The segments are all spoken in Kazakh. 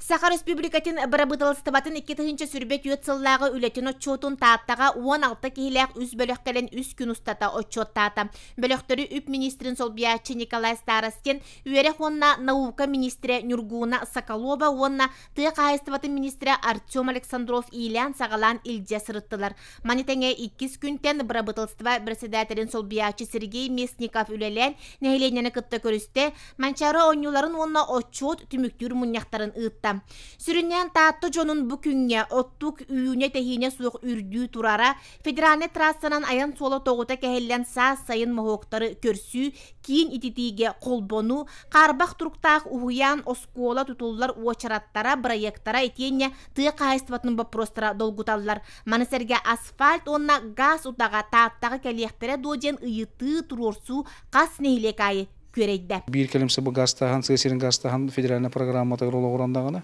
Саха Республикатын барабытылыстыбатын 2-нче сүрбет юетсыллағы үлетін отчетун тааттаға 16 кейләк үз бөлөккелен үз күн устата отчет таата. Бөлөктөрү үп министрин солбиячы Николай Старостин, үйере хонна наука министре Нюргуна Соколова, онна тыя кайыстыбатын министре Артем Александров Илян сагалан илже сырыттылар. Манитеңе 2 күнтен барабытылыстыба председателин солбиячы Сергей Местников үлелен нәйленені кытта көрісте, манчары ойнуларын онна отчет түмүктүр муньяктарын ытта. Сүрүнен таатты жонун бу күнгө оттук үйүне техине суық үрдүү турара федеральный трассанан аян соло тогута кехеллен саас сайын мохоктары көрсүү, кийин ититиге колбону, карбак туруктаах уhuян оскола тутуллар уочараттара, проекттара этиенне тыя кайыстыбатын вопростара долгуталлар. Манысерге асфальт онна газ утага тааттагы келиектере доден ыйыты турорсу кас нейлекайы көрейді. Bir kelimse bu gaztahan, sığırın gaztahan federalne programmaları oluğurandağını,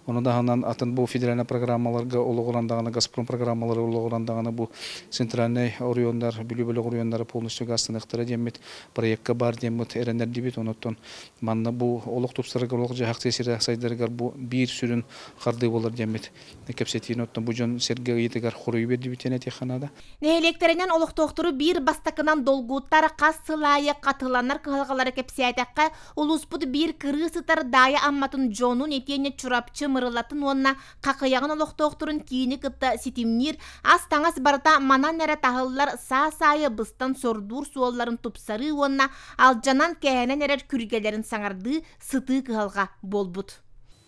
onu da hanan atın bu federalne programmalarga oluğurandağını, Gazprom programmaları oluğurandağını bu sentralne oriyonlar, bülü oriyonları polnüstü gaztanıqtara demet, proyekka bar demet, erenler debit onutun. Manna bu oluq tupsarıgar oluqca haq tesiri saydarıgar bu bir sürün qardı olur demet. Nekepsetiyin otun bu jon serge yetigar xoruyu bir debitene tekhanada. Nehelekterinden oluq toqturu bir bastakından dolguttar qas sılaya qatılanlar kıhalgaları kepsiyataqqa ulusput bir kırısıtar daya ammatın jonun etiyene çurapçı mırılatın onna qaqıyağın oluq toqturun kiyini kıtta sitimnir az tangas barata manan nere tahıllar sağ-sağya bıstan sordur suolların tupsarı onna alcanan kehene nerer kürgelerin sanardı sıtı kıhalga bolbut.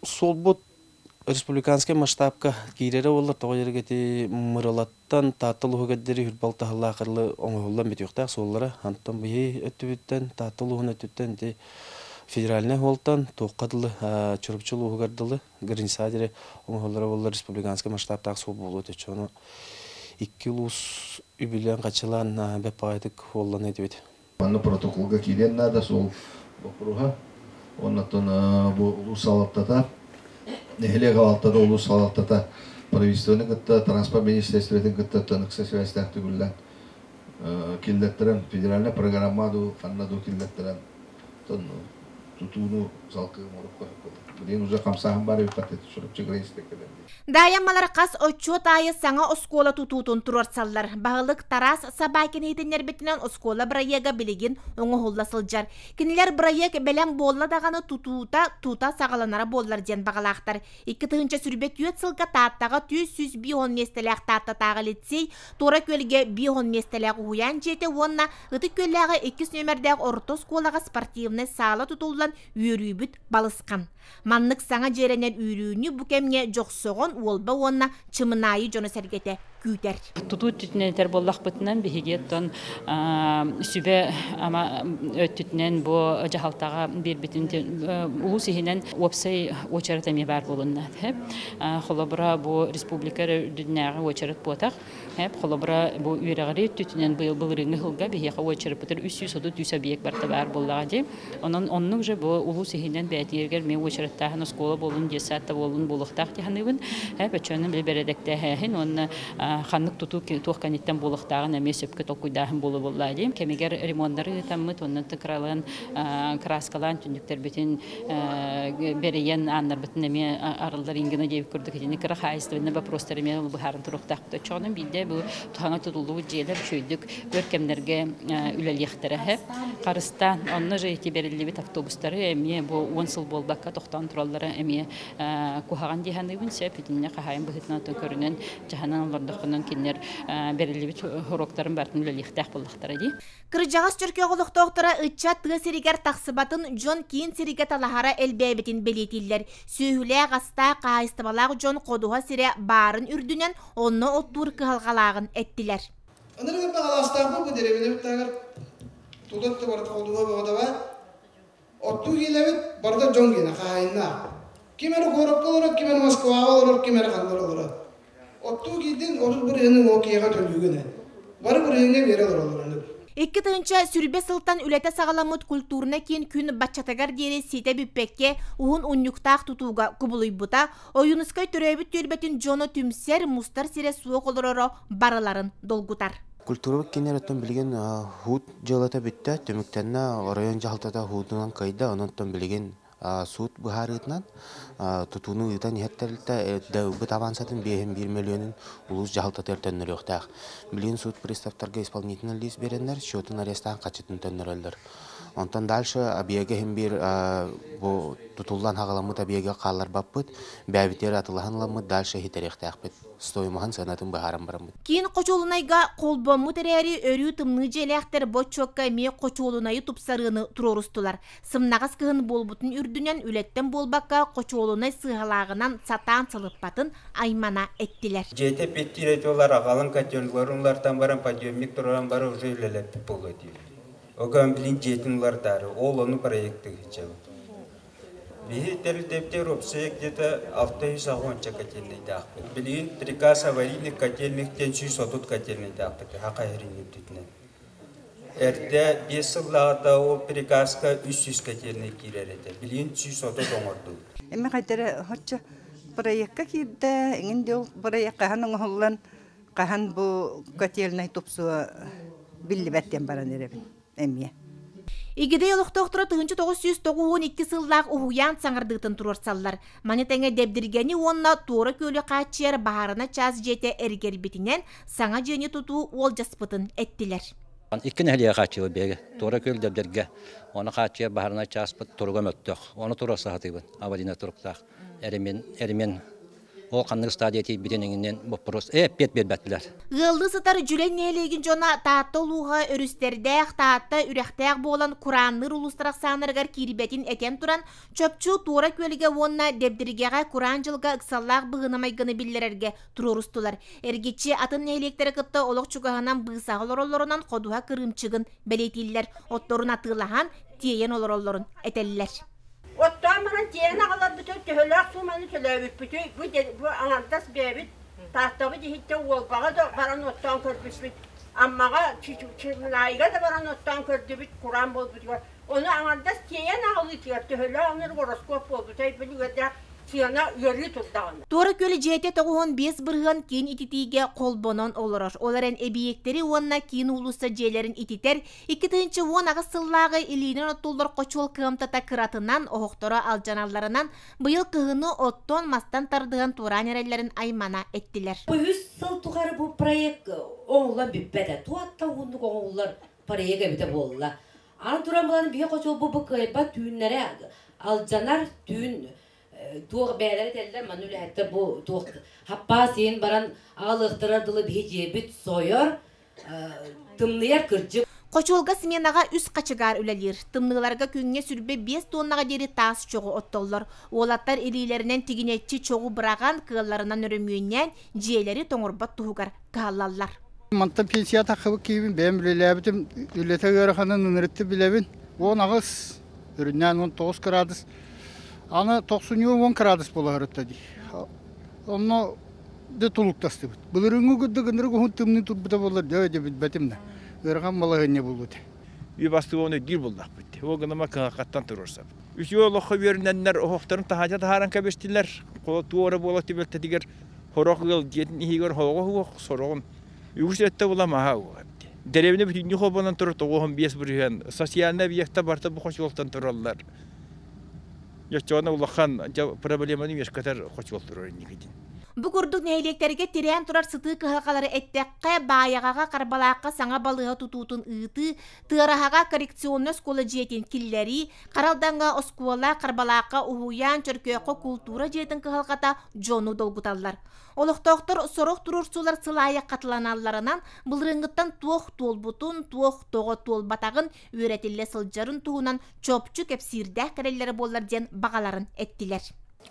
Solbut республиканский масштабка кирere олар тоғыргети мырылаттан татыл хөгәддери хүрбалта халлакырлы оңоллан битюкта соллара антан бии өттүбүттен татыл өттүттен те федеральный холтан тоққадылы чурупчулу хөгәддылы гринсадере оңоллара олар республиканский масштабтагы сол болот өчөнө 2 лус үбүлен качылан бепайдык холлан этибит. Манны протоколга кирен нада сол бопруга оннан бу усалаттата Нехле галаттада улус салаттата правительственный гытта транспорт министерствотын гытта тыныксы связьтах түгүллән киллеттерен федеральный программаду фаннаду киллеттерен тутууну салкы морукка бирин уже камсахан бар өкатет сурупчу грейстекелер. Dayanmalar qas отчет ayı sana oskola tututun turarsallar. Bağılık taras sabahkin eğitimler bitinden oskola brayaga biligin onu hollasılcar. Kiniler brayag belen bolla dağını tuta sağalanara bollar diyen bağılaqtar. 2 sürbet yüet sılga taattağa 100 bihon mestelek taatta tağıl etsey, tora kölge bihon mestelek uyan jete onna ıtı köllege 2 nömerdeg orta skolaga sportivne sağla tutullan üyürübüt balıskan. Manlık sana jerener üyrüğünü bu kemge joksoğun olba onna çımınayı jonu sergete küter. Tutut tütünler bollak bitinden bihigiyattan sübe ama tütünen bu cahaltağa bir bitin ulus ihinen websay oçaratami var bolunna hep xolabra bu respublika dünyaya oçarat botak hep xolabra bu üyregari tütünen bılırını hılga bihiya oçarat bitir 300 odu düsabiyek barta var bolladı onun je bu ulus ihinen betiyer me oçarattağın skola bolun cesatta bolun boluqtaq dihanıbın hep açanın bir beredekte hin onun xanlık tutu tohkanitten boluqtağın emesepke tokuydahin bolu bolladı kemiger remontları tammet onun tıkralan kraskalan tündükler bütün beriyen anlar bütün eme arılar ingine deyip kurduk edini kıra hayıstığında baprostar eme bu harın turuqtaqtı çoğunun bilde bu tuhana tutulduğu jeler çöydük görkemlerge üleliyektere hep qarıstan onunla jeyeti berilli bit avtobusları eme bu 10 yıl bolbakka toxtan turalları eme kuhağın dihanıbın sep edinne qahayın bıhıtına tökörünün jahanan olardaqının kinler berilli bit horoktarın bartın üleliyektaq bollaqtara di. Kırıcağız Türkiye oluq doktora ıtça tığ siriger taqsıbatın John Keane sirige talahara elbebetin belirtiller. Sühüle gasta qayıstıbalaq John qoduğa sire barın ürdünen onu ottur kıhalgalağın ettiler. Anırgın bağlastan bu derevine bitağır tudattı barı qoduğa bağda var. Ottu gilebit barda John Keane qayınna. Kimer Gorak'ta olur, kimer Moskova olur, kimer Kandar olur. Ottu gidin olur bir yönün okeyga tölügüne. Barı bir yönüne veri olur. 2 sürbe sıltan ülete sağlamut kulturuna kin kün batçatagar diyeri site büpekke uhun unyuktaq tutuga kubuluybuta oyunuskay türebit tülbetin Jono tümser mustar sire suok olororo baraların dolgutar. Kulturu kinler ötön bilgen hut jalata bitte tümüktenna rayon jahaltada hudunan kayda ononton bilgen суд быһарытынан тутуну ытан иһеттерилте дэвбы тавансатын 1 миллионын улус жалтатыр төннөрөктак. Билин суд приставтарга исполнительный лист береннер, счетын арестан качытын төннөрөлдөр. Онтан дальше абиеге hem bir bu tutullan hagalamı abiyege qallar bapпыт, бәбитер атылганламы дальше хитерехтәкпит. Стоимахан санатын баһарам барамыт. Кийин кочолунайга колбомму терери өрү тымны желектер бочокка ме кочолунайы тупсарыны турорустулар. Сымнагас кыгын болбутун үрдүнен үлеттен болбакка кочолунай сыгалагынан сатан сылыппатын аймана эттилер. Жете петтиретолар агалын категориялардан баран подъемник туран бары уже үлелеп болот. Оган билин жетинлардары, ол оны проекты geçer. Бихтердептер обсек где-то 600 агонча котельный дах. Билин приказ аварийных котельниктен 600 котельный дах. Хакайрин птитне. Эрте 5 жылда о приказка 300 котельный киререте. Билин 600 доңорду. Эми кайдара хоччо проектка кирде, эңиндел проектка ханын холлан кахан бу котельный топсу биллибеттен баран эребин. Эмие. Игиде олуқтоқтыры 1992 сыллақ уһуян саңырдыгытын турорсаллар. Манетеңе дебдиргени онна туора көлі қачер бахарына час жете эргер битинен саңа жені туту ол жаспытын эттилер. Иккен әлия қачылы беге, туора көлі дебдирге, оны қачер бахарына часпыт турға мөттіқ, оны тураса хатыбын, авадина турықтақ, әрімен ол қаннық стадияти бітеніңінен бұппырыс, пет бербәттілер. Ғылды сытар жүлен нәлеген жона таатты ұлуға өрістердәқ, таатты үрәқтәқ болан Құранныр ұлыстырақ санырғар кирибетін әтен тұран, чөпчу туора көліге онна дебдіргеға Құран жылға ұқсаллақ бұғынамайғыны білдерерге тұрорыстылар. Әргетші атын нәлектері қытты олық чүгағынан бұғысағыл оролларынан қодуға кырымчығын бәлетелілер, отторын атылаған тиен олоролларын әтелілер. Оттан мана тиена қалар бүтін төхілік суманы төләбіт бүтін бұл аңардас бәбіт тақтабы дегетті олбаға да баран оттан көрбіспіт. Аммаға чүмінайға да баран оттан көрдібіт Құран бол бүтігер. Оны аңардас тиена қалар төхілік аңыр гороскоп бол бүтай білігерді Туора көлі жете тоғуын 5 бұрған кейін ититиге қолбонон олырыр. Оларын әбиектері онна кейін улуса жейлерін ититер. 2-10 ағы сыллағы илинен оттулдар қочол кымтата кыратынан, оғықтора алжаналарынан бұйыл кығыны оттон мастан тардыған тууран әрелерін аймана еттілер. Бұл 100 сыл туғары бұл проект оңылан бүпбәді. Туатта оңындық оңылар проект әбіті болыла. Аны туран бұланы бүйе қочол бұл кайпа түйінлері алжанар түйін туох бәләре телләр манүле хәтта бу туох хаппа сен баран алыктырдылы бижебит сойор тымныяр кыржы Кочолга сменага үс качыгар үлелер. Тымныларга күнгө сүрбе 5 тоннага дери тас чогу оттоллар. Олаттар илилеринен тигинетчи чогу быраган кылларынан өрөмүйүннен жээлери тоңорбат тугар каллаллар. Манта пенсия такыбы кийбин бем билебитим үлетегер ханын нырытты билебин. 10 агыс өрүннен 19 градус. Аны 90 градус боларытта ди. Онно де тулуктасты. Булырыңгы гыдды гыныргы тымны турбута болар дәҗә бит бәтимдә. Өргән малагыны булды. Үй бастыгыны гир булдак бит. О гына макаттан турырса. Үч юлы бернәннәр оқтарын тахаҗа таһаран кабештиләр. Кол туора болот дибелте дигәр хорогыл жетин игер хого сорогын. Үгүсәттә булама ха. Дәребне бүтүн хобонан турып тогым 5 бүргән. Социаль объектта барта бу хочолтан тураллар. Ячона улахан проблеманы мешкатар хочол турар нигидин. Бу курдук нәйлектерге тирән турар сыты кыһалкалары эттәккә баягага карбалакка саңа балыга тутутун ыты, тырахага коррекционный школа жетин килләри, каралданга оскола карбалакка уһуян чөркөккө культура жетин кыһалката жону долгуталлар. Олуктоктор сорок турурсулар сылайы катланалларынан былрыңгыттан туох толбутун, туох того толбатагын үйрәтилле сылжарын туһунан чопчу кепсирдә керелләре боллар ден багаларын эттилер.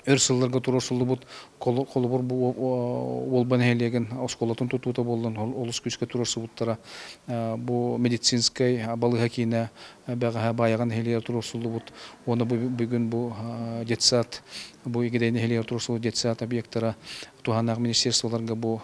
Өрсылларга турусулу бут колубур олбан хелеген осколатын тутута болдан олус күчкө турасы буттара бу медицинскай балыга кине бага баяган хелер турусулу бут оны бүгүн бу детсат бу игедени хелер турусулу детсат объекттара туганак министерстволарга бу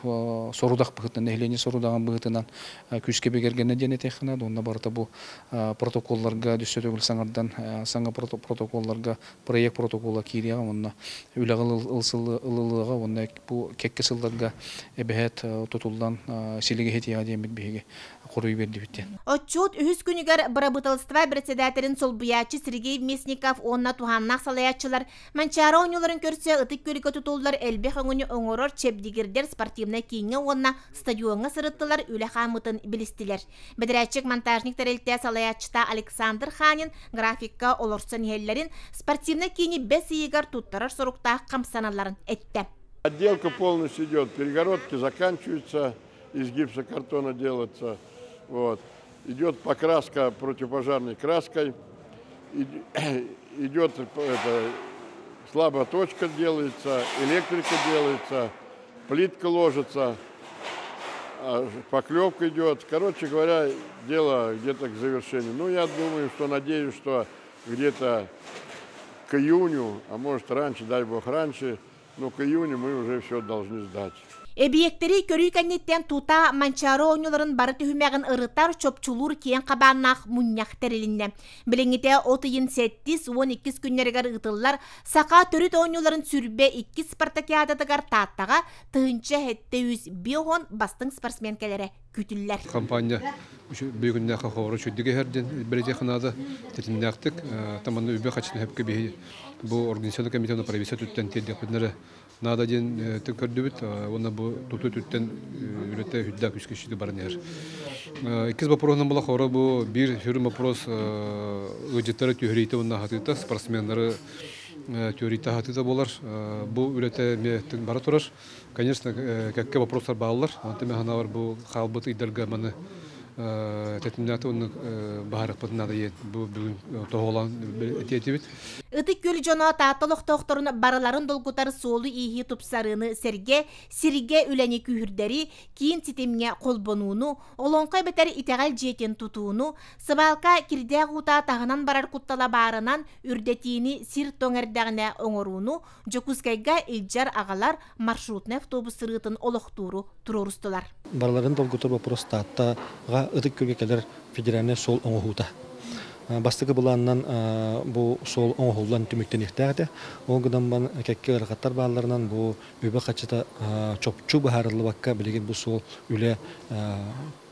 сорудак быгытынан хелени сорудаган быгытынан күчкө бегергене дене технада онда барта бу протоколларга дүсөтөгүл саңардан саңа протоколларга проект протокола кирия онна үләгыл ылылыга онда бу кекке сылларга эбехет тутулдан силиге хетия демит биге коруй берди бит. Отчет үһүс күнүгөр барабытылства председателин Солбуячы Сергей Местников онна туханнак салаячылар манчара оңоларын көрсө ытык көлүкө тутулдар элбе хөңүнү оңорор чепдигирдер спортивный кийинге онна стадионга сырыттылар үле хамытын билистилер. Бедерачык монтажник терелте салаячыта Александр Ханин графикка олорсон хеллерин спортивный кийини 5 игар туттарар соруктаах камсаналарын этте. Отделка полностью идет, перегородки заканчиваются, из гипсокартона делается. Вот. Идет покраска противопожарной краской, идет слабая точка делается, электрика делается, плитка ложится, поклевка идет. Короче говоря, дело где-то к завершению. Ну, я думаю, надеюсь, что где-то к июню, а может раньше, дай бог раньше, но к июню мы уже все должны сдать. Эбиектери көрүй кәннеттен тута манчары оңыларын бары түхімәғін ырытар чопчулур кейін қабаннақ мұнняқ тәрелінне. Біліңіте 37-12 күннергер ытылар сақа түріт оңыларын сүрбе 2 спартакиадатығар таттаға тұхынча хетте 100 биоғын бастың спортсменкелері күтілілер. Компания бүгінне қақоры шүддіге әрден бірде қынады тетіндіқтік. Таманны үбе қачыны әпке бейі. Бұл организационный комитетінің прависет үттен тедек бұднары нада ден көрдүбүт, оны бу туту түттен үрөтө хүддак үскүшүдү барнер. Икиз вопросынан була хоры бу бир хүрүм вопрос ыжыттары түйрейте онна хатыта спортсмендары түйрейте хатыта болар. Бу үрөтө меттин бара турар. Конечно, какие вопросы баллар, онта механа бар бу халбыт идерге маны тетинаты оны баарык надо ет бу бүгүн тоголан этетибит. Ытык көл жона таатылык тохторун барыларын долгутар соолу ийи тупсарыны сирге үлени күһүрдери кийин системге колбонууну, олонкай бетер итегал жетен тутууну, сыбалка кирдеагута тагынан барар куттала баарынан үрдетини сир тоңердагына оңорууну, жокускайга илжар агалар маршрутный автобус сырытын олохтууру турурустулар. Барыларын долгутар вопрос тааттага ытык көлгө келер федеральный сол оңохута. Бастығы бұланнан бұл сол оңғылдан түміктен ехтәді. Оңғыдан бан кәкке ғаттар бағаларынан бұл өбі қачыта чопчу бағарылы баққа білеген бұл сол үлі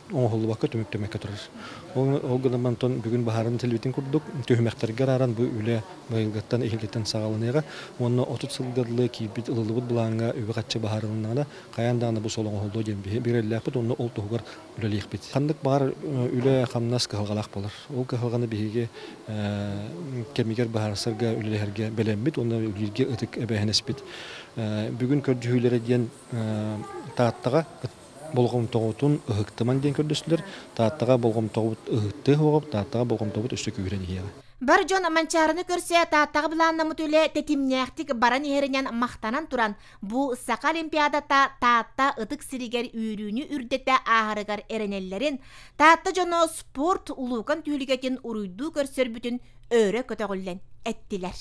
оңғылы баққа түміктемекке тұрыр. Оңғыдан бан тон бүгін бағарын телевитин күрдік. Түйімәқтерге аран бұл үлі байылғаттан ехілгеттен сағалынеға. Оны 30 сылдырлы кейбіт ылылы бұд бұланға өбі қатшы бағарылынағына қаяндағына бұл сол оңғылды ден берелілік бұд, оны ол тұғығар үлелейік бет. Қандық бағар үлі қамнас қығалақ болар. Ол қығалғаны бейге кемегер бағарысырға үлелерге бәлембет, оны үлерге ұтық әбәхінес бет. Бүгін көрдіғілері ден тааттаға болғым тоғытын ұғықтыман ден көрдісілер, тааттаға болғым тоғыт ұғытты оғып, тааттаға болғым тоғыт үсті күйрен егі. Бар жон манчарыны көрсе тааттағы біланна мүтілі тетимнәқтік баран ерінен мақтанан туран. Бұл сақа олимпиадата таатта ұтық сиригер үйрүүнү үрдетті ағырығар әренелерін, таатта жоно спорт улуған түйілігетін ұруйду көрсер бүтін өрі көтіғілен әттілер.